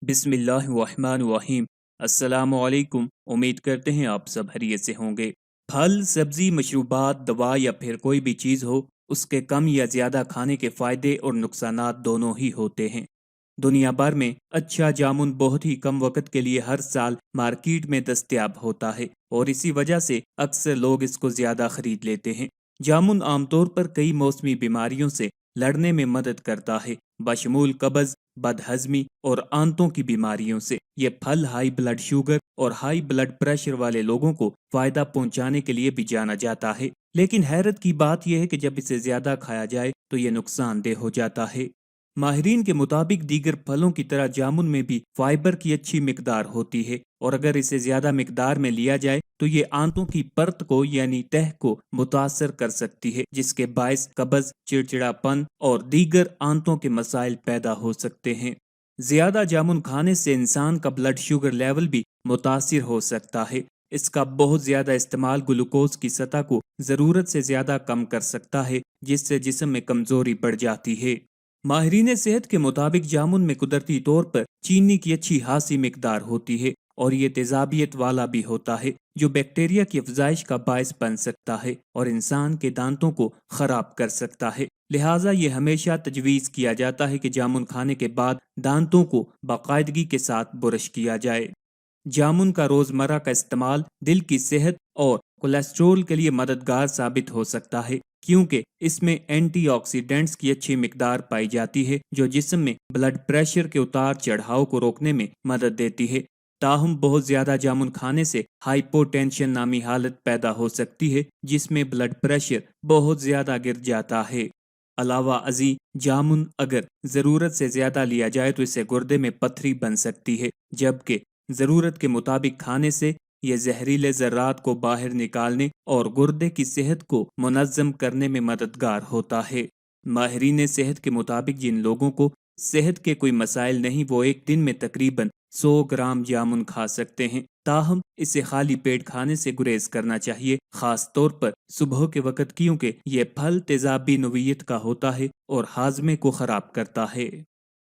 بسم اللہ الرحمن الرحیم۔ السلام علیکم، امید کرتے ہیں آپ سب خیریت سے ہوں گے۔ پھل، سبزی، مشروبات، دوا یا پھر کوئی بھی چیز ہو، اس کے کم یا زیادہ کھانے کے فائدے اور نقصانات دونوں ہی ہوتے ہیں۔ دنیا بھر میں اچھا جامن بہت ہی کم وقت کے لیے ہر سال مارکیٹ میں دستیاب ہوتا ہے اور اسی وجہ سے اکثر لوگ اس کو زیادہ خرید لیتے ہیں۔ جامن عام طور پر کئی موسمی بیماریوں سے لڑنے میں مدد کرتا ہے، بشمول قبض، بد ہضمی اور آنتوں کی بیماریوں سے۔ یہ پھل ہائی بلڈ شوگر اور ہائی بلڈ پریشر والے لوگوں کو فائدہ پہنچانے کے لیے بھی جانا جاتا ہے، لیکن حیرت کی بات یہ ہے کہ جب اسے زیادہ کھایا جائے تو یہ نقصان دہ ہو جاتا ہے۔ ماہرین کے مطابق دیگر پھلوں کی طرح جامن میں بھی فائبر کی اچھی مقدار ہوتی ہے، اور اگر اسے زیادہ مقدار میں لیا جائے تو یہ آنتوں کی پرت کو یعنی تہ کو متاثر کر سکتی ہے، جس کے باعث قبض، چڑچڑاپن اور دیگر آنتوں کے مسائل پیدا ہو سکتے ہیں۔ زیادہ جامن کھانے سے انسان کا بلڈ شوگر لیول بھی متاثر ہو سکتا ہے۔ اس کا بہت زیادہ استعمال گلوکوز کی سطح کو ضرورت سے زیادہ کم کر سکتا ہے، جس سے جسم میں کمزوری بڑھ جاتی ہے۔ ماہرین صحت کے مطابق جامن میں قدرتی طور پر چینی کی اچھی خاصی مقدار ہوتی ہے، اور یہ تیزابیت والا بھی ہوتا ہے جو بیکٹیریا کی افزائش کا باعث بن سکتا ہے اور انسان کے دانتوں کو خراب کر سکتا ہے۔ لہٰذا یہ ہمیشہ تجویز کیا جاتا ہے کہ جامن کھانے کے بعد دانتوں کو باقاعدگی کے ساتھ برش کیا جائے۔ جامن کا روزمرہ کا استعمال دل کی صحت اور کولیسٹرول کے لیے مددگار ثابت ہو سکتا ہے، کیونکہ اس میں اینٹی آکسیڈنٹس کی اچھی مقدار پائی جاتی ہے جو جسم میں بلڈ پریشر کے اتار چڑھاؤ کو روکنے میں مدد دیتی ہے۔ تاہم بہت زیادہ جامن کھانے سے ہائپوٹینشن نامی حالت پیدا ہو سکتی ہے، جس میں بلڈ پریشر بہت زیادہ گر جاتا ہے۔ علاوہ ازیں جامن اگر ضرورت سے زیادہ لیا جائے تو اس سے گردے میں پتھری بن سکتی ہے، جبکہ ضرورت کے مطابق کھانے سے یہ زہریلے ذرات کو باہر نکالنے اور گردے کی صحت کو منظم کرنے میں مددگار ہوتا ہے۔ ماہرین صحت کے مطابق جن لوگوں کو صحت کے کوئی مسائل نہیں وہ ایک دن میں تقریباً 100 گرام جامن کھا سکتے ہیں، تاہم اسے خالی پیٹ کھانے سے گریز کرنا چاہیے، خاص طور پر صبح کے وقت، کیونکہ یہ پھل تیزابی نوعیت کا ہوتا ہے اور ہاضمے کو خراب کرتا ہے۔